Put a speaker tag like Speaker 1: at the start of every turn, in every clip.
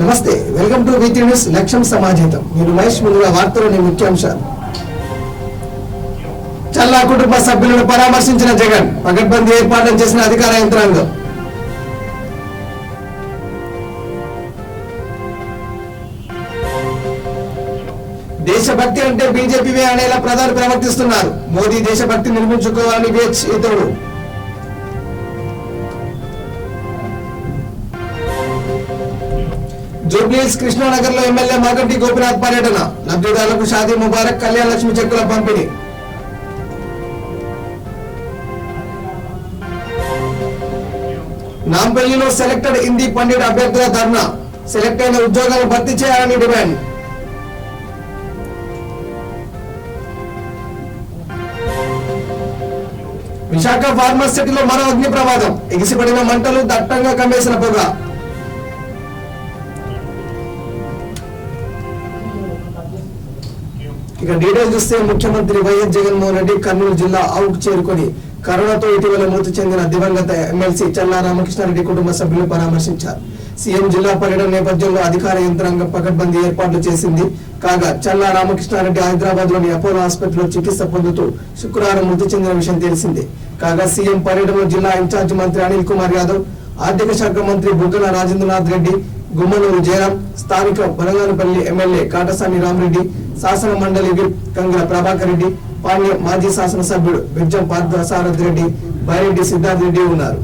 Speaker 1: నమస్తే, welcome to వి3 news లక్ష్యం సమాజేతం. మీరు మహేష్. ముందుగా వార్తలోని ముఖ్యాంశాలు. చల్లా కుటుంబ సభ్యులను పరామర్శించిన జగన్, పకడ్బందీ ఏర్పాట్లు చేసిన అధికార యంత్రాంగం. దేశభక్తి అంటే బీజేపీవే అనేలా ప్రధాని ప్రవర్తిస్తున్నారు. మోదీ దేశభక్తి నిర్మించుకోవాలని ఇతరుడు. జూబ్లీహిల్స్ కృష్ణానగర్ లో ఎమ్మెల్యే మాగంటి గోపినాథ్ పర్యటన, లబ్ధిదారులకు షాదీ ముబారక్, కళ్యాణ లక్ష్మి చెక్కుల పంపిణీ. నాంపల్లిలో సెలెక్టెడ్ హిందీ పండిట్ అభ్యర్థుల ధర్నా, సెలెక్ట్ అయిన ఉద్యోగాలు భర్తీ చేయాలని డిమాండ్. విశాఖ ఫార్మసిటీలో మరో అగ్ని ప్రమాదం, ఎగిసిపడిన మంటలు, దట్టంగా కమ్మేసిన పొగ. ఇక డీటెయిల్ చూస్తే ముఖ్యమంత్రి వైఎస్ జగన్మోహన్ రెడ్డి కర్నూలు జిల్లా అవుట్ చేరుకొని కరోనాతో ఇటీవల మృతి చెందిన దివంగత ఎమ్మెల్సీ చల్లా రామకృష్ణారెడ్డి కుటుంబ సభ్యులు పరామర్శించారు. సీఎం జిల్లా పర్యటన నేపథ్యంలో అధికార యంత్రాంగం పకడ్బందీ ఏర్పాట్లు చేసింది. కాగా చల్లా రామకృష్ణారెడ్డి హైదరాబాద్ లోని అపోలో ఆసుపత్రిలో చికిత్స పొందుతూ శుక్రవారం మృతి చెందిన విషయం తెలిసిందే. కాగా సీఎం పర్యటనలో జిల్లా ఇన్ఛార్జి మంత్రి అనిల్ కుమార్ యాదవ్, ఆర్థిక శాఖ మంత్రి బుగ్గన రాజేంద్రనాథ్ రెడ్డి, గుమ్మనూరు జయరాం, స్థానిక బనగానపల్లి ఎమ్మెల్యే కాటసాని రామరెడ్డి, శాసన మండలి విప్ కంగల ప్రభాకర్ రెడ్డి, పాణ్యం మాజీ శాసనసభ్యుడు బిర్జం పార్థసారథి రెడ్డి, బైరెడ్డి సిద్ధార్థ్ రెడ్డి ఉన్నారు.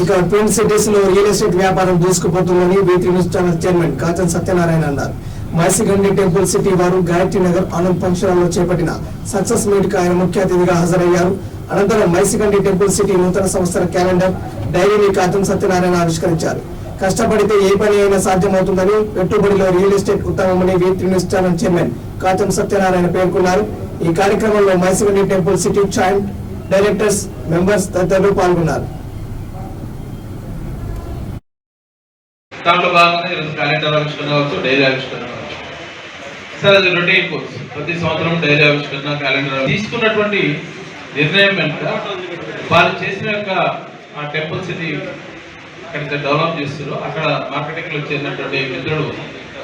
Speaker 1: ఇక ట్విన్ సిటీస్ లో రియల్ ఎస్టేట్ వ్యాపారం దూసుకుపోతుందని వి3 news channel chairman Kachan Satyanarayana అన్నారు. మైసిగండి టెంపుల్ సిటీ వారు గాయత్రి నగర్ ఆనంద్ ఫంక్షన్ లో చేపట్టిన సక్సెస్ మీట్ కు ఆయన ముఖ్య అతిథిగా హాజరయ్యారు. అనంతరం మైసిగండి టెంపుల్ సిటీ నూతన సంవత్సర క్యాలెండర్ డైరీని కాచన్ సత్యనారాయణ ఆవిష్కరించారు. కష్టపడితే ఏ పని అయినా సాధ్యమవుతుందని, పెట్టుబడిలో రియల్ ఎస్టేట్ ఉత్తమమని వి3 news channel chairman Kachan Satyanarayana పేర్కొన్నారు. ఈ కార్యక్రమంలో Maisigandi temple city joint directors, members తదితరులు పాల్గొన్నారు.
Speaker 2: దాంట్లో భాగంగా ఈరోజు క్యాలెండర్ ఆవిష్కరణ కావచ్చు, డైరీ ఆవిష్కరణ కావచ్చు. సార్ అది రొటీన్ కోర్స్, ప్రతి సంవత్సరం డైరీ ఆవిష్కరణ, క్యాలెండర్ తీసుకున్నటువంటి నిర్ణయం వెనుక వాళ్ళు చేసిన యొక్క ఆ టెంపుల్ సిటీ ఎక్కడైతే డెవలప్ చేస్తారో అక్కడ మార్కెటింగ్ లో చేరినటువంటి మిత్రుడు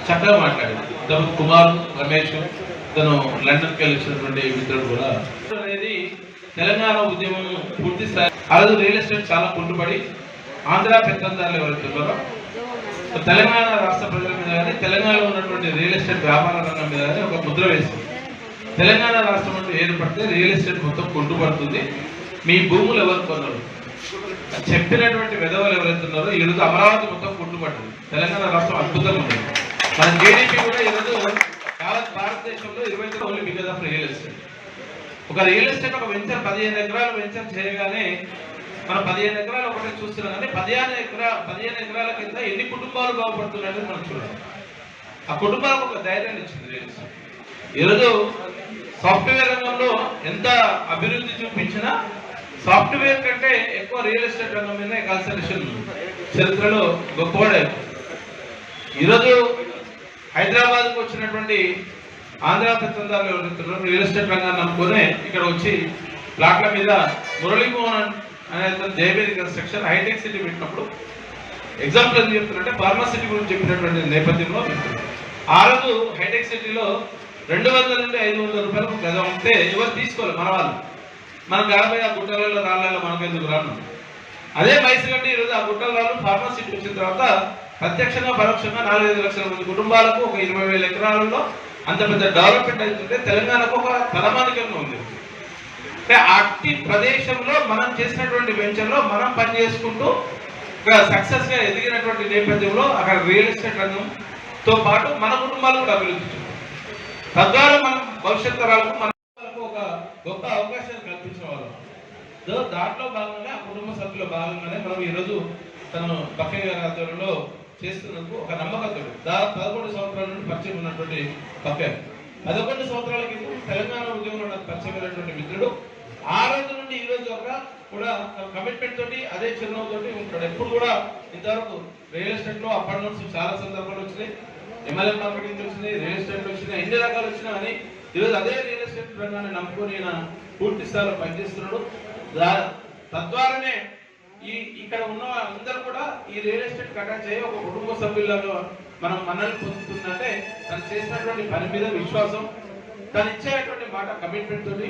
Speaker 2: చక్కగా మాట్లాడారు. తను కుమార్ రమేష్, తను లండన్కి వెళ్ళి వచ్చినటువంటి మిత్రుడు కూడా అనేది తెలంగాణ ఉద్యమం పూర్తి స్థాయి. ఆ రోజు రియల్ ఎస్టేట్ చాలా కుంటుపడి ఆంధ్ర పెత్తందారులు ఎవరైతే ఉన్నారో తెలంగాణ రాష్ట్ర ప్రజల మీద కానీ, తెలంగాణలో ఉన్నటువంటి రియల్ ఎస్టేట్ వ్యాపార రంగం మీద కానీ ఒక ముద్ర వేస్తుంది. తెలంగాణ రాష్ట్రం అంటే ఏర్పడితే రియల్ ఎస్టేట్ మొత్తం కుంటుపడుతుంది, మీ భూములు ఎవరు కొన్నారు చెప్పినటువంటి విధవలు ఎవరైతే ఉన్నారో ఈరోజు అమరావతి మొత్తం కుంటుపడుతుంది. తెలంగాణ రాష్ట్రం అద్భుతంగా ఉంది. మన జీడిపి కూడా ఈరోజు యావత్ భారతదేశంలో 20 only because of real estate. ఒక రియల్ ఎస్టేట్ ఒక వెంచర్ 15 ఎకరాలు వెంచర్ చేయగానే మనం 15 ఎకరాలు ఒకటే చూస్తున్నాం, కానీ 15 ఎకరాల కింద ఎన్ని కుటుంబాలు బాగుపడుతున్నాయని మనం చూడాలి. ఆ కుటుంబాలకు ఒక ధైర్యాన్ని ఇచ్చింది రియల్ ఎస్టేట్. ఈరోజు సాఫ్ట్వేర్ రంగంలో ఎంత అభివృద్ధి చూపించినా సాఫ్ట్వేర్ కంటే ఎక్కువ రియల్ ఎస్టేట్ రంగం మీద కాన్సన్ట్రేషన్ చరిత్రలో గొప్పవాడే. ఈరోజు హైదరాబాద్కు వచ్చినటువంటి ఆంధ్ర పెత్తందారులు ఎవరైతే రియల్ ఎస్టేట్ రంగాన్ని నమ్ముకొని ఇక్కడ వచ్చి ప్లాట్ల మీద మురళీమోహన్ అనే జయవేది కన్స్ట్రక్షన్ హైటెక్ సిటీ పెట్టినప్పుడు ఎగ్జాంపుల్ ఏం చెప్తున్నారంటే ఫార్మాసిటీ గురించి చెప్పినటువంటి నేపథ్యంలో ఆ రోజు హైటెక్ సిటీలో 200 నుండి 500 రూపాయలకు గజం ఉంటే ఎవరు తీసుకోవాలి, మన వాళ్ళు. మనకు 50 ఆ గుట్టలలో రాళ్ళలో మనకు ఎందుకు రాను. అదే మైసిగండి ఈరోజు ఆ గుట్టల రాళ్ళు ఫార్మాసిటీ వచ్చిన తర్వాత ప్రత్యక్షంగా పరోక్షంగా 4-5 లక్షల మంది కుటుంబాలకు ఒక 20,000 ఎకరాలలో అంత పెద్ద డెవలప్మెంట్ అవుతుంటే తెలంగాణకు ఒక తలమానికంగా ఉంది. అంటే అట్టి ప్రదేశంలో మనం చేసినటువంటి వెంచర్లో మనం పనిచేసుకుంటూ సక్సెస్ గా ఎదిగినటువంటి నేపథ్యంలో అక్కడ రియల్ ఎస్టేట్ రంగంతో పాటు మన కుటుంబాలు కూడా అభివృద్ధి చెందాం. తద్వారా మనం భవిష్యత్ తరాలకు మనకు ఒక గొప్ప అవకాశాన్ని కల్పించిన వాళ్ళం. దాంట్లో భాగంగా ఆ కుటుంబ సభ్యుల భాగంగానే మనం ఈరోజు తను బక్కయ్య గారి ఆధ్వర్యంలో చేస్తున్నందుకు ఒక నమ్మకంతో 11 సంవత్సరాల నుండి పరిచయం ఉన్నటువంటి బక్కయ్య 11 సంవత్సరాల క్రితం తెలంగాణ ఉద్యమంలో నాకు పరిచయమైనటువంటి మిత్రుడు. ఆ రోజు నుండి ఈ రోజు వరకు కూడా కమిట్మెంట్ తోటి అదే చిరునవ్వు తోటి ఉంటాడు. ఎప్పుడు కూడా ఇంతవరకు రియల్ ఎస్టేట్ లో అప్పటి నుంచి చాలా సందర్భాలు వచ్చినాయి, ఎమ్మెల్యే మార్కెటింగ్ వచ్చినాయి, రియల్ ఎస్టేట్ వచ్చినాయి, ఎన్ని రకాలు వచ్చినా కానీ ఈరోజు అదే రియల్ ఎస్టేట్ రంగాన్ని నమ్ముకొని ఈయన పూర్తి స్థాయిలో పనిచేస్తున్నాడు. తద్వారానే ఇక్కడ ఉన్న అందరూ కూడా ఈ రియల్ ఎస్టేట్ కటాచ్ అయ్యి ఒక కుటుంబ సభ్యులలో మనం మనల్ని పొందుతుందంటే తను చేసినటువంటి పని మీద విశ్వాసం, తను ఇచ్చేటువంటి మాట కమిట్మెంట్ తోటి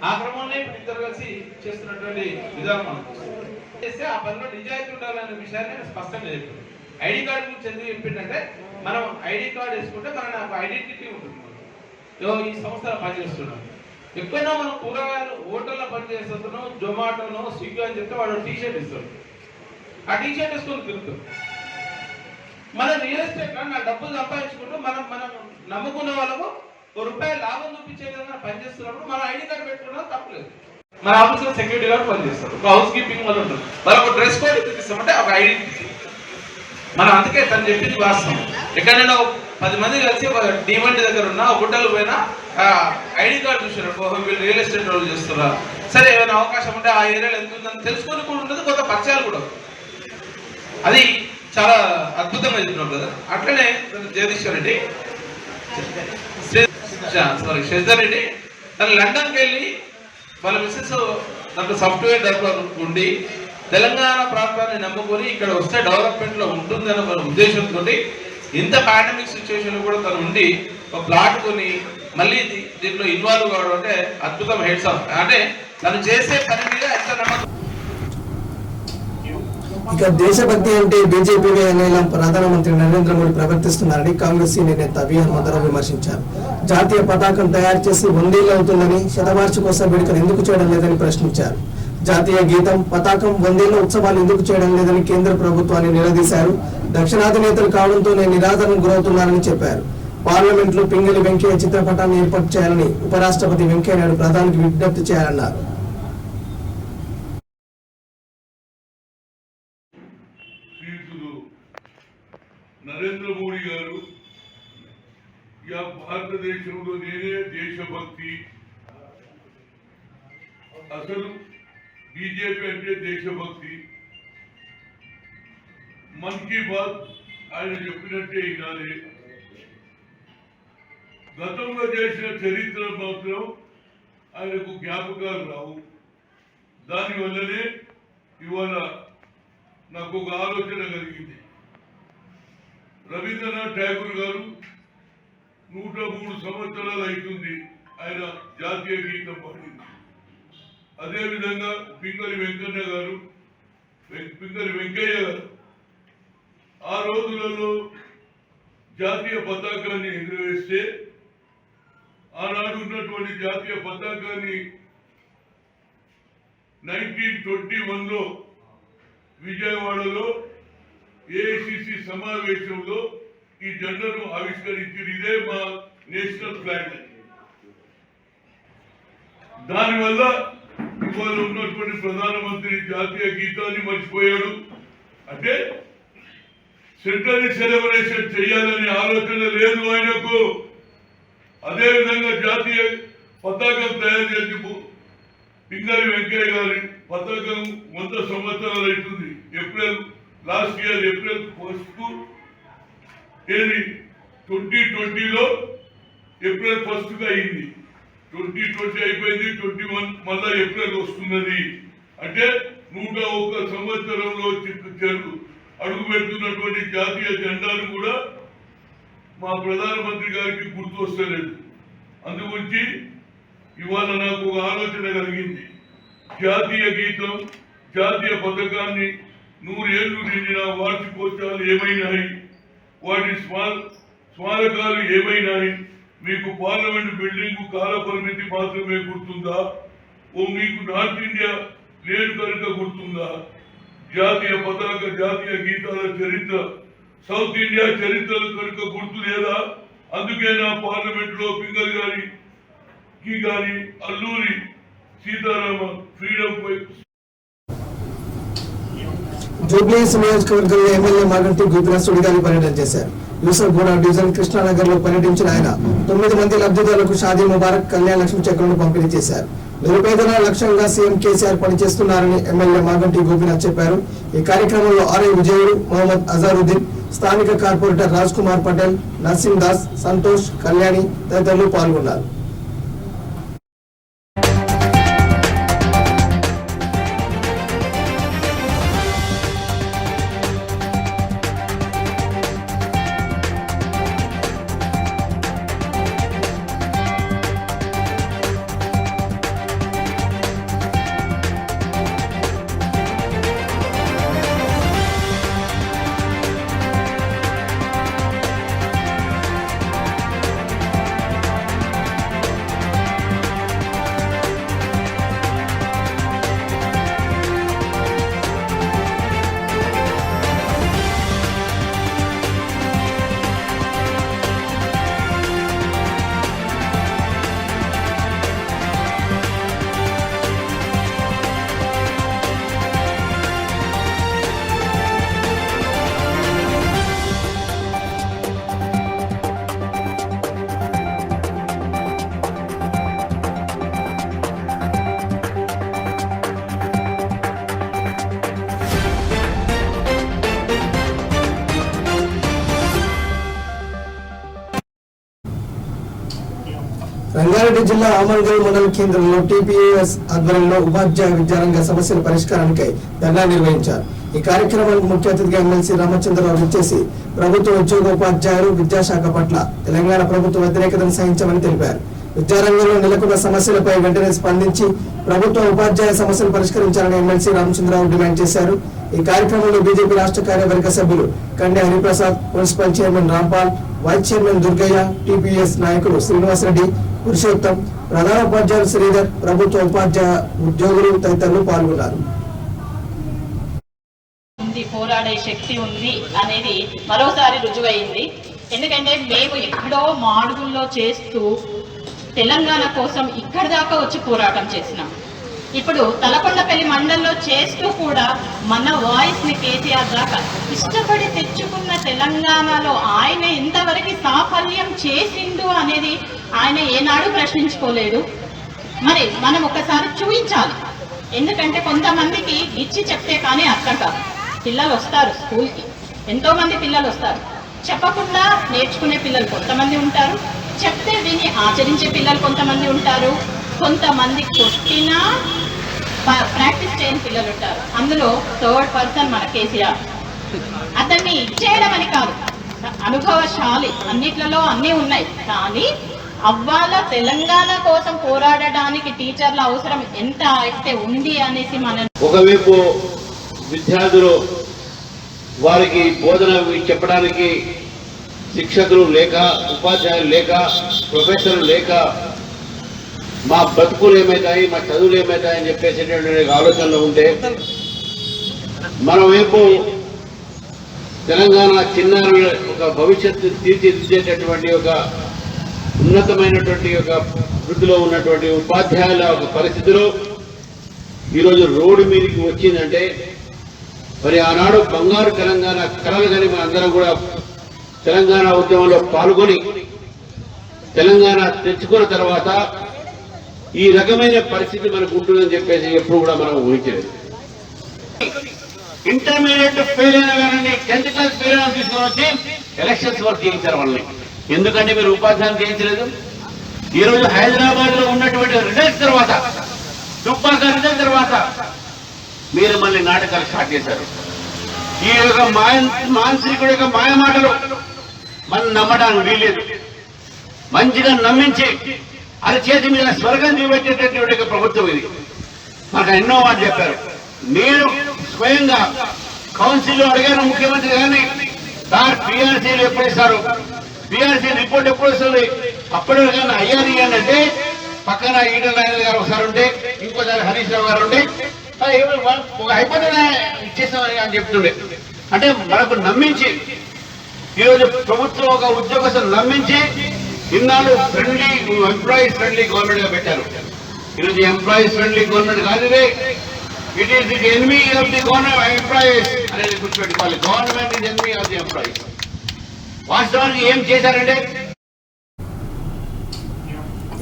Speaker 2: ఆ క్రమంలో ఇప్పుడు ఇద్దరు కలిసి చేస్తున్నటువంటి విధానం మనం చేస్తే ఆ పనిలో నిజాయితీ ఉండాలనే విషయాన్ని స్పష్టంగా చెప్పారు. ఐడి కార్డు గురించి ఎందుకు చెప్పిందంటే మనం ఐడి కార్డు వేసుకుంటే మన ఐడెంటిటీ ఉంటుంది. ఈ సంస్థలో పనిచేస్తున్నాం, ఎక్కడైనా మనం కూరగాయలు హోటల్లో పనిచేస్తున్నాం, జొమాటోనో స్విగ్గీ అని చెప్తే వాడు టీషర్ట్ ఇస్తాడు, ఆ టీషర్ట్ వేసుకొని తిరుగుతాం. మన రియల్ ఎస్టేట్ నా డబ్బులు సంపాదించుకుంటూ మనం నమ్ముకున్న వాళ్ళకు ₹1 లాభం చూపించే విధంగా పనిచేస్తున్నప్పుడు మన ఐడి కార్డు పెట్టుకున్నా తప్పలేదు. మన ఆఫీస్ లో సెక్యూరిటీ గార్డ్ పనిచేస్తారు, ఒక హౌస్ కీపింగ్ వాళ్ళు ఉంటారు, వాళ్ళకి ఒక డ్రెస్ కోడ్ చూపిస్తామంటే ఒక ఐడెంటిటీ మనం. అందుకే తను చెప్పింది వాస్తవం. ఎక్కడైనా 10 మంది కలిసి ఒక డిమాండ్ దగ్గర ఉన్న హోటల్ పోయినా ఐడి కార్డు చూసారు, వీళ్ళు రియల్ ఎస్టేట్ రోజు చేస్తారా, సరే ఏమైనా అవకాశం ఉంటే ఆ ఏరియాలో ఎంత ఉందని తెలుసుకొని కూడా ఉంటుంది, కొంత పరిచయాలు కూడా. అది చాలా అద్భుతంగా చెప్పినాం కదా. అట్లనే జగదీశ్వర్ రెడ్డి శశిధర్ రెడ్డి తను లండన్కి వెళ్ళి వాళ్ళ మిస్సెస్ దాంట్లో సాఫ్ట్వేర్ డెవలపర్ ఉండి తెలంగాణ ప్రాంతాన్ని నమ్ముకొని ఇక్కడ వస్తే డెవలప్మెంట్ లో ఉంటుందన్న ఒక ఉద్దేశంతో ఇంత పాండమిక్ సిచ్యువేషన్ కూడా తను ఉండి ఒక ప్లాట్ కొని మళ్ళీ దీంట్లో ఇన్వాల్వ్ కావడం అంటే అద్భుతం. Heads of. అంటే తను చేసే పని మీద ఎంత నమ్మకం.
Speaker 1: ఇక దేశభక్తి అంటే బీజేపీ అనేలా ప్రధానమంత్రి నరేంద్ర మోడీ ప్రవర్తిస్తున్నారని కాంగ్రెస్ సీనియర్ నేత వి హనుమంతరావు విమర్శించారు. జాతీయ పతాకం తయారు చేసి 100 ఏళ్లు అవుతుందని శతవార్షికోత్సవ వేడుకలు ఎందుకు చేయడం లేదని ప్రశ్నించారు. జాతీయ గీతం, పతాకం 100 ఏళ్ల ఉత్సవాలు ఎందుకు చేయడం లేదని కేంద్ర ప్రభుత్వాన్ని నిలదీశారు. దక్షిణాది నేతలు కావడంతో నేను నిరాదరణకు గురవుతున్నానని చెప్పారు. పార్లమెంట్ లో పింగళి వెంకయ్య చిత్రపటాన్ని ఏర్పాటు చేయాలని ఉపరాష్ట్రపతి వెంకయ్యనాయుడు ప్రధానికి విజ్ఞప్తి చేయాలన్నారు.
Speaker 3: నరేంద్ర మోడీ గారు భారతదేశంలో నేనే దేశభక్తి, అసలు బీజేపీ అంటే దేశభక్తి, మన్ కీ బాత్ ఆయన చెప్పినట్టే వినాలి, గతంలో చేసిన చరిత్ర మాత్రం ఆయనకు జ్ఞాపకాలు రావు. దానివల్లనే ఇవాళ నాకు ఒక ఆలోచన కలిగింది. రవీంద్రనాథ్ ఠాగూర్ గారు 103 సంవత్సరాలు అవుతుంది ఆయన జాతీయ గీతం పాడింది. అదేవిధంగా పింగళి వెంకయ్య గారు ఆ రోజులలో జాతీయ పతాకాన్ని ఎగురవేస్తే ఆనాడు ఉన్నటువంటి జాతీయ పతాకాన్ని 1921లో విజయవాడలో ఏఐసిసి సమావేశంలో ఈ జెండాను ఆవిష్కరించారు. ఇదే మా నేషనల్ ఫ్లాగ్. దానివల్ల ఇవాళ ఉన్నటువంటి ప్రధానమంత్రి జాతీయ గీతాన్ని మర్చిపోయాడు. అంటే సెంటరీ సెలబ్రేషన్ చేయాలనే ఆలోచన లేదు ఆయనకు. అదేవిధంగా జాతీయ పతాకం తయారు చేసి పింగళి వెంకయ్య గారి పతాకం 100 సంవత్సరాలు అవుతుంది. లాస్ట్ ఇయర్ ఏప్రిల్ 1 ఏది 2020లో ఏప్రిల్ 1 అయింది. 2020 అయిపోయింది, 21 మళ్ళా ఏప్రిల్ వస్తున్నది. అంటే 101 సంవత్సరంలో అడుగు పెడుతున్నటువంటి జాతీయ జెండాను కూడా మా ప్రధానమంత్రి గారికి గుర్తు వస్తలేదు. అందుగురించి ఇవాళ నాకు ఒక ఆలోచన కలిగింది. జాతీయ గీతం, జాతీయ పతాకాన్ని 100 ఏళ్లు నిండిన వార్షికోత్సవాలు ఏమైనాయి, వాటి స్మారకాలు ఏమైనాయి? మీకు పార్లమెంట్ బిల్డింగ్ కాల పరిమితి మాత్రమే గుర్తుందా? మీకు నార్త్ ఇండియా లేదు కనుక గుర్తుందా? జాతీయ పతాక, జాతీయ గీతాల చరిత్ర, సౌత్ ఇండియా చరిత్రలు కనుక గుర్తు లేదా? అందుకే నా పార్లమెంట్ లో పింగల్ గారి అల్లూరి సీతారామ ఫ్రీడమ్
Speaker 1: జూబ్లీహిల్స్ నియోజకవర్గంలో ఎమ్మెల్యే మాగంటి గోపినాథ్ సుడిగాలి పర్యటన చేశారు. యూసఫ్గూడ డివిజన్ కృష్ణానగర్ లో పర్యటించిన ఆయన 9 మంది లబ్ధిదారులకు షాదీ ముబారక్, కళ్యాణ లక్ష్మి చెక్కులను పంపిణీ చేశారు. నిరుపేదల లక్ష్యంగా సీఎం కేసీఆర్ పనిచేస్తున్నారని ఎమ్మెల్యే మాగంటి గోపినాథ్ చెప్పారు. ఈ కార్యక్రమంలో ఆర్ఐ విజయుడు, మొహమ్మద్ అజారుద్దీన్, స్థానిక కార్పొరేటర్ రాజ్ కుమార్ పటేల్, నర్సింగ్ దాస్, సంతోష్, కళ్యాణి తదితరులు పాల్గొన్నారు. రంగారెడ్డి జిల్లా ఆమన్గల్ మండల కేంద్రంలో టీపీఎస్ ఆధ్వర్యంలో ఉపాధ్యాయ విద్యారంగ సమస్యల పరిష్కారానికై ధర్నా నిర్వహించారు. ఈ కార్యక్రమానికి ముఖ్య అతిథిగా ఎమ్మెల్సీ రామచంద్రరావు విచ్చేసి ప్రభుత్వ ఉద్యోగోపాధ్యాయులు విద్యాశాఖ పట్ల తెలంగాణ ప్రభుత్వ వ్యతిరేకతను సహించమని తెలిపారు. విద్యారంగంలో నెలకొన్న సమస్యలపై వెంటనే స్పందించి ప్రభుత్వ ఉపాధ్యాయ సమస్యలు పరిష్కరించాలని ఎమ్మెల్సీ రామచంద్రరావు డిమాండ్ చేశారు. ఈ కార్యక్రమంలో బీజేపీ రాష్ట్ర కార్యవర్గ సభ్యులు Kande Hariprasad, municipal chairman Rampal, vice chairman Durgaiah, TPS నాయకులు శ్రీనివాసరెడ్డి, పురుషోత్తం, ప్రధాన ఉపాధ్యాయులు శ్రీధర్, ప్రభుత్వ ఉపాధ్యాయ ఉద్యోగులు తదితరులు పాల్గొన్నారు.
Speaker 4: పోరాడే శక్తి ఉంది అనేది మరోసారి రుజువైంది. ఎందుకంటే మేము ఎక్కడో మాడుగుల్లో చేస్తూ తెలంగాణ కోసం ఇక్కడి దాకా వచ్చి పోరాటం చేసినాం. ఇప్పుడు తలకొండపల్లి మండలంలో చేస్తూ కూడా మన వాయిస్ ని కేసీఆర్ దాకా ఇష్టపడి తెచ్చుకున్న తెలంగాణలో ఆయన ఎంతవరకు సాఫల్యం చేసిండు అనేది ఆయన ఏనాడు ప్రశ్నించుకోలేదు. మరి మనం ఒకసారి చూపించాలి. ఎందుకంటే కొంతమందికి ఇచ్చి చెప్తే కానీ అర్థం కాదు. పిల్లలు వస్తారు స్కూల్కి, ఎంతో మంది పిల్లలు వస్తారు. చెప్పకుండా నేర్చుకునే పిల్లలు కొంతమంది ఉంటారు, చెప్తే విని ఆచరించే పిల్లలు కొంతమంది ఉంటారు, కొంతమంది కొట్టినా ప్రాక్టీస్ చేయని పిల్లలు ఉంటారు. అందులో థర్డ్ పర్సన్ మన కేసీఆర్. అతన్ని ఇచ్చేయడం అని కాదు, అనుభవశాలి, అన్నిట్లలో అన్నీ ఉన్నాయి. కానీ అవ్వాల తెలంగాణ కోసం పోరాడడానికి టీచర్ల అవసరం ఎంత అయితే ఉంది అనేసి మనం
Speaker 5: ఒకవైపు విద్యార్థులు వారికి బోధన చెప్పడానికి శిక్షకులు లేక, ఉపాధ్యాయులు లేక, ప్రొఫెసర్లు లేక మా బతుకులు ఏమవుతాయి, మా చదువులు ఏమవుతాయి అని చెప్పేసేటటువంటి ఆలోచనలు ఉంటే, మరోవైపు తెలంగాణ చిన్నారుల ఒక భవిష్యత్తు తీర్చిదిద్దేటటువంటి ఒక ఉన్నతమైనటువంటి ఒక వృద్ధిలో ఉన్నటువంటి ఉపాధ్యాయుల ఒక పరిస్థితిలో ఈరోజు రోడ్డు మీదకి వచ్చిందంటే, మరి ఆనాడు బంగారు తెలంగాణ కలలు కానీ మనందరం కూడా తెలంగాణ ఉద్యమంలో పాల్గొని తెలంగాణ తెచ్చుకున్న తర్వాత ఈ రకమైన పరిస్థితి మనకు ఉంటుందని చెప్పేసి ఎప్పుడు కూడా మనం ఊహించలేదు. ఇంటర్మీడియట్ ఫెయిల్ అయినా కానీ 10th క్లాస్ ఫెయిల్ అయినా తీసుకొని వచ్చి ఎలక్షన్స్ వర్క్ చేయించారు వాళ్ళని. ఎందుకంటే మీరు ఉపాధ్యాయులు చేయించలేదు. ఈరోజు హైదరాబాద్ లో ఉన్నటువంటి రిజల్ట్స్ తర్వాత, దుబ్బాక రిజల్ట్ తర్వాత మీరు మళ్ళీ నాటకాలు స్టార్ట్ చేశారు. ఈ యొక్క మానసికుడి యొక్క మాయ మాటలు మనం నమ్మడానికి వీలేదు. మంచిగా నమ్మించి అరచేతి మీద స్వర్గం చూపెట్టేటటువంటి ప్రభుత్వం ఇది. మనకు ఎన్నో మాట చెప్పారు. నేను స్వయంగా కౌన్సిల్లో అడిగాను ముఖ్యమంత్రి గారిని, సార్ పిఆర్సీలు ఎప్పుడు ఇస్తారు, పిఆర్సీ రిపోర్ట్ ఎప్పుడు వస్తుంది, అప్పటి కానీ అయ్యాది అంటే పక్కన ఈటల రాజేంద్ర గారు ఒకసారి ఉంటే, ఇంకోసారి హరీష్ రావు గారు ఉంటే అయిపోతుందా ఇచ్చేస్తామని అని చెప్తుండే. అంటే మనకు నమ్మించి ఈరోజు ప్రభుత్వం ఒక ఉద్యోగస్తులు నమ్మించి ఇన్నాళ్ళు ఫ్రెండ్లీ ఎంప్లాయీస్ ఫ్రెండ్లీ గవర్నమెంట్ గా పెట్టారు. ఈరోజు ఎంప్లాయీస్ ఫ్రెండ్లీ గవర్నమెంట్ కాదు, it is the enemy of the government employees అనేది గుర్తుపెట్టుకోవాలి. Government is enemy of the employees. వాస్తవానికి ఏం చేశారంటే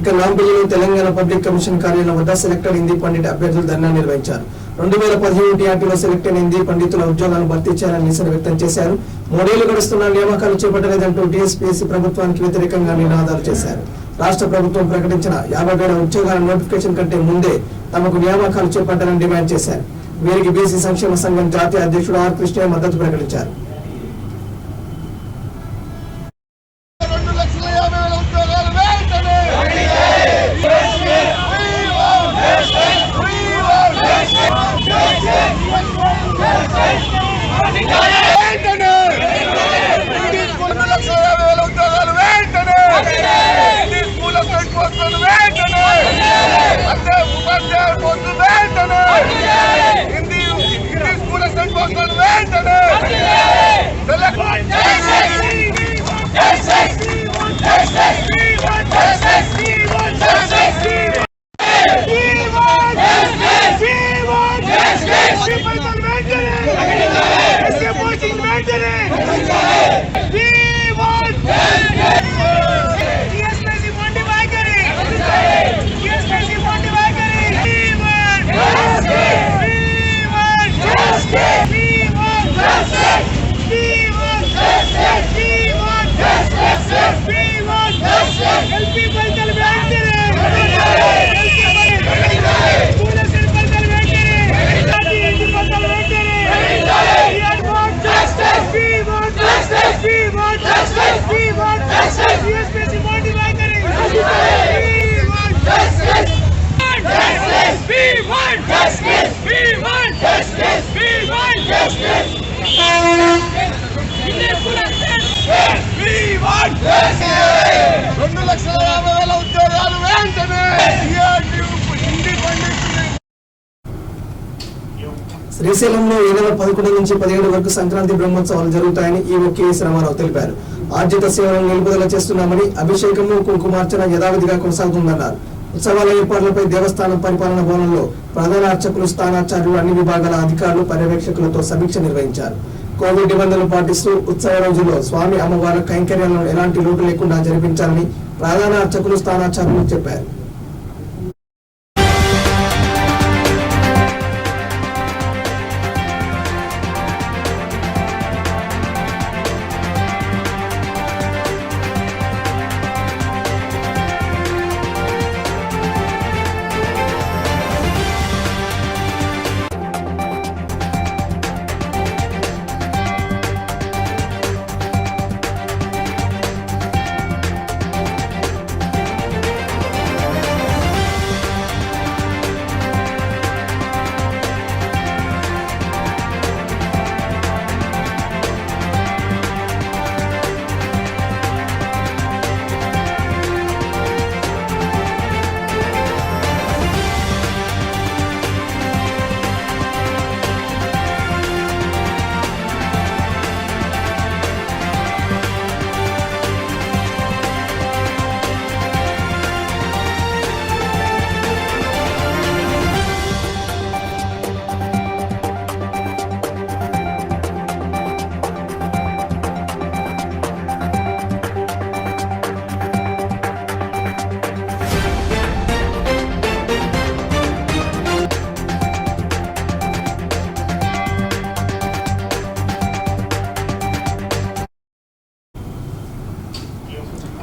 Speaker 1: ఇక నాంపల్లిలో తెలంగాణ పబ్లిక్ కమిషన్ కార్యాలయం వద్ద సెలెక్టెడ్ హిందీ పండిట్ అభ్యర్థులు ధర్నా నిర్వహించారు. 2017 టీఆర్టీలో సెలెక్టెడ్ హిందీ పండితుల ఉద్యోగాలను భర్తీ చేయాలని నిరసన వ్యక్తం చేశారు. 3 ఏళ్లు గడుస్తున్న నియామకాలు చేపట్టలేదంటూ టీఎస్పీఎస్సీ ప్రభుత్వానికి వ్యతిరేకంగా నినాదాలు చేశారు. రాష్ట్ర ప్రభుత్వం ప్రకటించిన 50,000 ఉద్యోగాల నోటిఫికేషన్ కంటే ముందే తమకు నియామకాలు చేపట్టాలని డిమాండ్ చేశారు. వీరికి బీసీ సంక్షేమ సంఘం జాతీయ అధ్యక్షుడు ఆర్ కృష్ణయ్య మద్దతు ప్రకటించారు. శ్రీశైలంలో ఈ నెల 11 నుంచి 17 వరకు సంక్రాంతి బ్రహ్మోత్సవాలు జరుగుతాయని ఈవో కెఎస్ రామారావు తెలిపారు. ఆర్జిత సేవలను నిలుపుదల చేస్తున్నామని, అభిషేకము కుంకుమార్చన యథావిధిగా కొనసాగుతుందన్నారు. ఉత్సవాల ఏర్పాట్లపై దేవస్థానం పరిపాలన భవనంలో ప్రధాన అర్చకులు, స్థానాచార్యులు, అన్ని విభాగాల అధికారులు, పర్యవేక్షకులతో సమీక్ష నిర్వహించారు. కోవిడ్ నిబంధనలు పాటిస్తూ ఉత్సవ రోజుల్లో స్వామి అమ్మవార్ల కైంకర్యాలను ఎలాంటి లోటు లేకుండా జరిపించాలని ప్రధాన అర్చకులు, స్థానాచార్యులు చెప్పారు.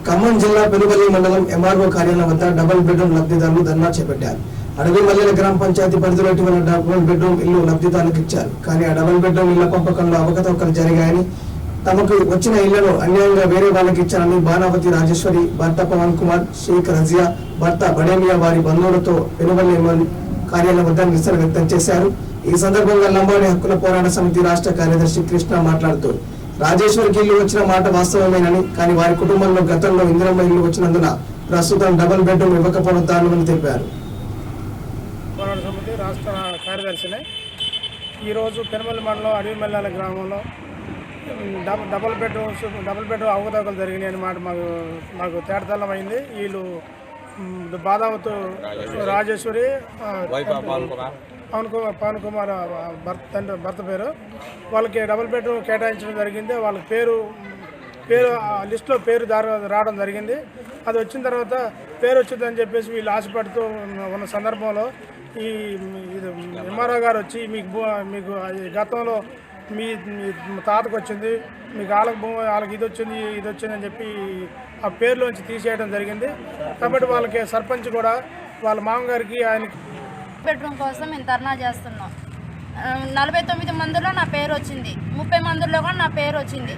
Speaker 1: ఖమ్మం జిల్లా పెనుబల్లి మండలం ఎంఆర్ఓ కార్యాలయం వద్ద డబుల్ బెడ్రూమ్ లబ్ధిదారులు ధర్నా చేపట్టారు. అడవి మల్లెల గ్రామ పంచాయతీ పరిధిలో ఇటీవల డబుల్ బెడ్రూమ్ ఇల్లు లబ్ధిదారులకు ఇచ్చారు. కానీ ఆ డబుల్ బెడ్రూమ్ ఇళ్ల పంపకంలో అవకతవకలు జరిగాయని, తమకు వచ్చిన ఇళ్లను అన్యాయంగా వేరే వాళ్ళకి ఇచ్చారని బాణావతి రాజేశ్వరి, భర్త పవన్ కుమార్, షేక్ రజియా, భర్త బడేమియా వారి బంధువులతో పెనుబల్లి కార్యాలయం వద్ద నిరసన వ్యక్తం చేశారు. ఈ సందర్భంగా లంబాడి హక్కుల పోరాట సమితి రాష్ట్ర కార్యదర్శి కృష్ణ మాట్లాడుతూ రాజేశ్వరికి ఇల్లు వచ్చిన మాట వాస్తవమేనని, కానీ వారి కుటుంబంలో గతంలో ఇందిరమ్మ ఇల్లు వచ్చినందున ప్రస్తుతం డబుల్ బెడ్రూమ్ ఇవ్వకపోవడం దారుణమని తెలిపారు.
Speaker 6: పోరాట సమితి రాష్ట్ర కార్యదర్శిని ఈరోజు పెనుమల్లి మండలం అడవిమెల్లాల గ్రామంలో డబుల్ బెడ్రూమ్ అవకతవకలు జరిగినాయి అని మాట మాకు తేటతెల్లం అయింది. వీళ్ళు బాదావతు రాజేశ్వరి పవన్ కుమార్ భర్త పేరు, వాళ్ళకి డబుల్ బెడ్రూమ్ కేటాయించడం జరిగింది. వాళ్ళ పేరు లిస్టులో పేరు రావడం జరిగింది. అది వచ్చిన తర్వాత పేరు వచ్చిందని చెప్పేసి వీళ్ళు ఆశపడుతూ ఉన్న సందర్భంలో ఈ ఎంఆర్ఓ గారు వచ్చి మీకు గతంలో మీ తాతకు వచ్చింది, మీకు వాళ్ళకి ఇది వచ్చింది అని చెప్పి ఆ పేరులోంచి తీసేయడం జరిగింది. కాబట్టి వాళ్ళకి సర్పంచ్ కూడా వాళ్ళ మామగారికి ఆయనకి
Speaker 7: బెడ్రూమ్ కోసం మేము ధర్నా చేస్తున్నాం. 49 మందిలో నా పేరు వచ్చింది, 30 మందిలో కూడా నా పేరు వచ్చింది.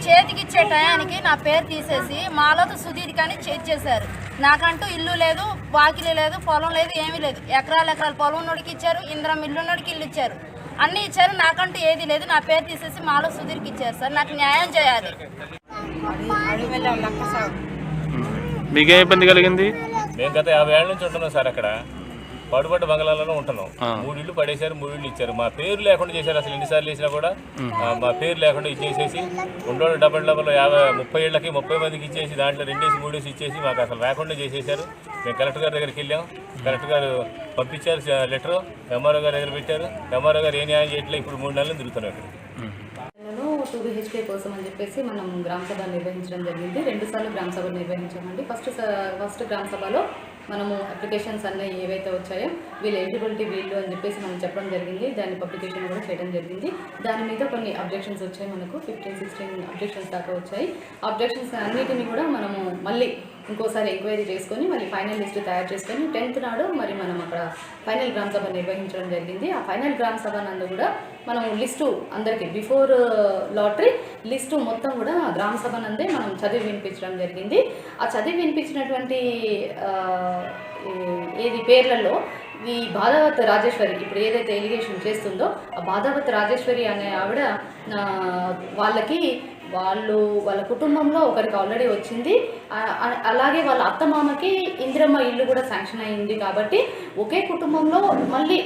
Speaker 7: చేతికి ఇచ్చే టయానికి నా పేరు తీసేసి మాలోతు సుధీర్ కానీ చేశారు. నాకంటూ ఇల్లు లేదు, వాకిలి లేదు, పొలం లేదు, ఏమీ లేదు. ఎకరాలు పొలం ఉన్నోడికి ఇచ్చారు, ఇంద్రం ఇల్లు ఉన్నోడికి ఇల్లు ఇచ్చారు, అన్నీ ఇచ్చారు. నాకంటూ ఏది లేదు. నా పేరు తీసేసి మాలో సుధీర్కి ఇచ్చారు. సార్ నాకు న్యాయం చేయాలి.
Speaker 8: మీకేం ఇబ్బంది కలిగింది?
Speaker 9: మేము గత 50 ఏళ్ళ నుంచి ఉంటున్నాం సార్. అక్కడ పడుబడ్డ బంగ్లాలలో ఉంటున్నాం. 3 ఇళ్ళు పడేశారు, 3 ఇళ్ళు ఇచ్చారు. మా పేరు లేకుండా చేశారు. అసలు ఎన్నిసార్లు వేసినా కూడా మా పేరు లేకుండా ఇచ్చేసేసి ఉండోళ్ళు డబల్ 30 ఏళ్ళకి 30 మందికి ఇచ్చేసి దాంట్లో 2-3 ఇచ్చేసి మాకు అసలు లేకుండా చేసేసారు. మేము కలెక్టర్ గారి దగ్గరికి వెళ్ళాం. కలెక్టర్ గారు పంపించారు లెటరు, ఎంఆర్ఓ గారి దగ్గర పెట్టారు. ఎంఆర్ఓ గారు ఏ న్యాయం చేయట్లేదు. ఇప్పుడు 3 నెలలు తిరుగుతున్నాం ఇక్కడ.
Speaker 10: 2 BHK కోసం అని చెప్పేసి మనం గ్రామ సభ నిర్వహించడం జరిగింది. 2 సార్లు గ్రామ సభ నిర్వహించామండి. ఫస్ట్ గ్రామ సభలో మనము అప్లికేషన్స్ అన్నీ ఏవైతే వచ్చాయో వీళ్ళు ఎలిజిబిలిటీ వీళ్ళు అని చెప్పేసి మనం చెప్పడం జరిగింది. దాన్ని పబ్లికేషన్ కూడా చేయడం జరిగింది. దాని మీద కొన్ని అబ్జెక్షన్స్ వచ్చాయి. మనకు 15-16 అబ్జెక్షన్స్ దాకా వచ్చాయి. అబ్జెక్షన్స్ అన్నిటిని కూడా మనము మళ్ళీ ఇంకోసారి ఎంక్వైరీ చేసుకొని మళ్ళీ ఫైనల్ లిస్ట్ తయారు చేసుకొని 10th నాడు మరి మనం అక్కడ ఫైనల్ గ్రామ సభ నిర్వహించడం జరిగింది. ఆ ఫైనల్ గ్రామ సభ నందు కూడా మనం లిస్టు అందరికీ బిఫోర్ లాటరీ లిస్టు మొత్తం కూడా గ్రామ సభ నందే మనం చదివి వినిపించడం జరిగింది. ఆ చదివి వినిపించినటువంటి ఏది పేర్లలో ఈ బాధావత్ రాజేశ్వరి ఇప్పుడు ఏదైతే ఎలిగేషన్ చేస్తుందో ఆ బాధావత్ రాజేశ్వరి అనే ఆవిడ వాళ్ళ కుటుంబంలో ఒకరికి ఆల్రెడీ వచ్చింది. అలాగే వాళ్ళ అత్తమామకి ఇందిరమ్మ ఇల్లు కూడా శాంక్షన్ అయింది. కాబట్టి ఒకే కుటుంబంలో మళ్ళీ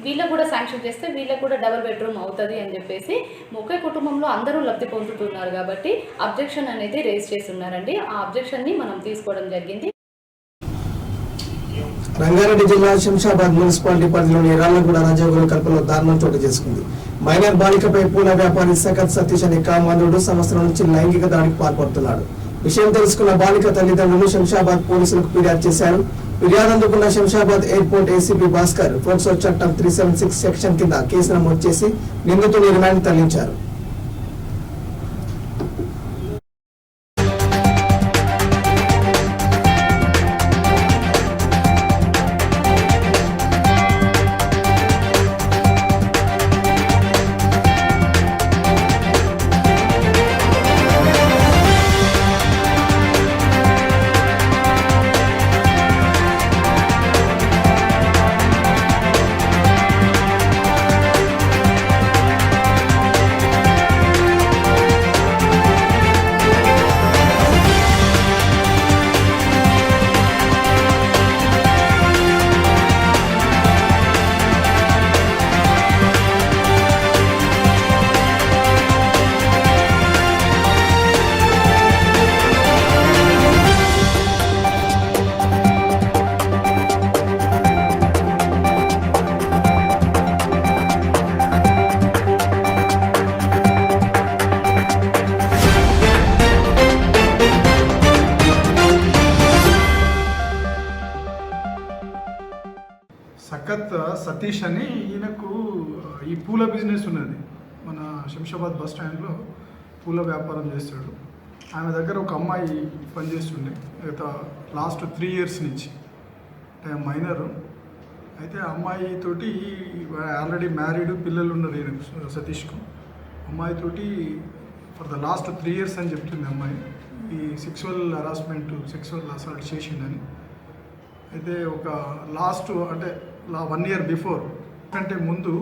Speaker 10: వీళ్ళకు కూడా శాంక్షన్ చేస్తే వీళ్ళకు కూడా డబుల్ బెడ్రూమ్ అవుతుంది అని చెప్పేసి ఒకే కుటుంబంలో అందరూ లబ్ధి పొందుతున్నారు. కాబట్టి అబ్జెక్షన్ అనేది రేజ్ చేస్తున్నారండి. ఆ అబ్జెక్షన్ని మనం తీసుకోవడం జరిగింది.
Speaker 1: రంగారెడ్డి జిల్లా శంషాబాద్ మున్సిపాలిటీ పరిధిలోని రాళ్లగూడ రాజాగుల కల్పలో దారుణం చోటు చేసుకుంది. మైనర్ బాలికపై పూల వ్యాపారి సకత్ సతీష్ అనే కామాంధుడు సంవత్సరం నుంచి లైంగిక దాడికి పాల్పడుతున్నాడు. విషయం తెలుసుకున్న బాలిక తల్లిదండ్రులు శంషాబాద్ పోలీసులకు ఫిర్యాదు చేశారు. ఫిర్యాదు అందుకున్న Shamshabad airport ACP Bhaskar POCSO చట్టం 376 సెక్షన్ కింద కేసు నమోదు చేసి నిందితుని రిమాండ్ తరలించారు.
Speaker 11: సకత్ సతీష్ అని ఈయనకు ఈ పూల బిజినెస్ ఉన్నది. మన శంషాబాద్ బస్ స్టాండ్లో పూల వ్యాపారం చేస్తాడు. ఆమె దగ్గర ఒక అమ్మాయి పనిచేస్తుండే గత లాస్ట్ 3 years నుంచి. మైనరు అయితే అమ్మాయితోటి ఆల్రెడీ మ్యారీడ్, పిల్లలు ఉన్నారు ఈయనకు సతీష్కు. అమ్మాయితోటి ఫర్ ద లాస్ట్ 3 years అని చెప్తుంది అమ్మాయి ఈ సెక్సువల్ హరాస్మెంట్, సెక్సువల్ అసాల్ట్ చేసిండని. అయితే ఒక లాస్ట్ అంటే 1 year బిఫోర్ అంటే ముందు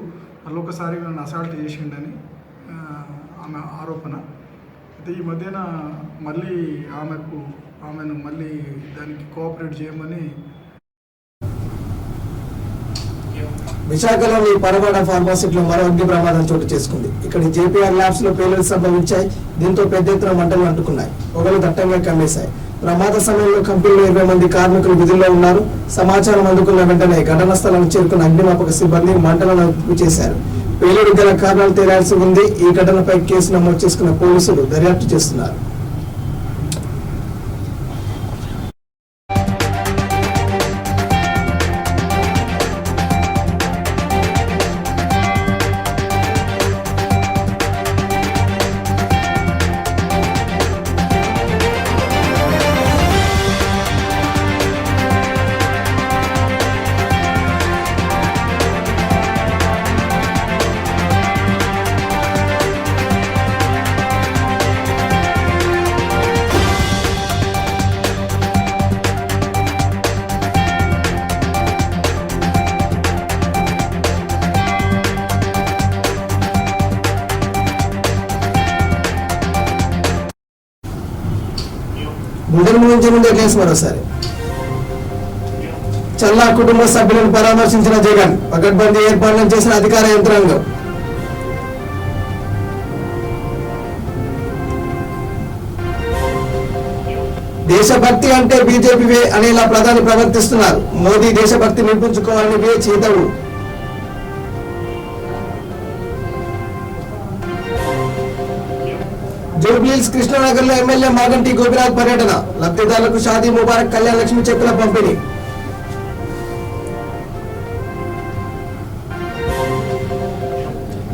Speaker 11: మళ్ళీ ఒకసారి నన్ను అసాల్ట్ చేసిండని ఆమె ఆరోపణ. అయితే ఈ మధ్యన మళ్ళీ ఆమెను మళ్ళీ దానికి కోఆపరేట్ చేయమని.
Speaker 1: విశాఖలోని పరవాడ ఫార్మాసిటీలో మరో అగ్ని ప్రమాదం చోటు చేసుకుంది. ఇక్కడ జేపీఆర్ ల్యాబ్స్ లో పేలుడు సంభవించాయి. దీంతో పెద్ద ఎత్తున మంటలు అంటుకున్నాయి. పొగలు దట్టంగా కమ్మేశాయి. ప్రమాద సమయంలో కంపెనీలో 20 మంది కార్మికులు విధుల్లో ఉన్నారు. సమాచారం అందుకున్న వెంటనే ఘటనా స్థలానికి చేరుకున్న అగ్నిమాపక సిబ్బంది మంటలను అదుపు చేశారు. పేలుడు గల కారణాలు తేలాల్సి ఉంది. ఈ ఘటనపై కేసు నమోదు చేసుకున్న పోలీసులు దర్యాప్తు చేస్తున్నారు. మరోసారి చల్లా కుటుంబ సభ్యులను పరామర్శించిన జగన్. పకడ్బందీ ఏర్పాట్లను చేసిన అధికార యంత్రాంగం. దేశభక్తి అంటే బీజేపీవే అనేలా ప్రధాని ప్రవర్తిస్తున్నారు. మోదీ దేశభక్తి నిరూపించుకోవాలని వే చేతడు. జూబ్లీహిల్స్ కృష్ణానగర్ లో ఎమ్మెల్యే మాగంటి గోపినాథ్ పర్యటన. లబ్ధిదారులకు షాదీ ముబారక్, కళ్యాణ లక్ష్మి చెక్కుల పంపిణీ.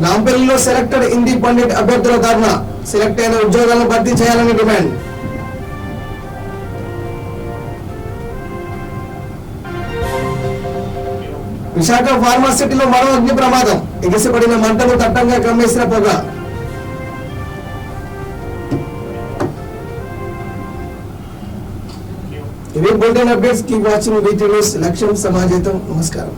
Speaker 1: నాంపల్లిలో సెలెక్టెడ్ హిందీ పండిట్ అభ్యర్థుల ధర్నా. సెలెక్ట్ అయిన ఉద్యోగాలను భర్తీ చేయాలని డిమాండ్. విశాఖ ఫార్మాసిటీలో మరో అగ్ని ప్రమాదం. ఎగిసిపడిన మంటలు దట్టంగా కమ్మేసిన పొగ. ఇవి bulletin updates. Keep watching వీటీ news. లక్ష్యం సమాజం. నమస్కారం.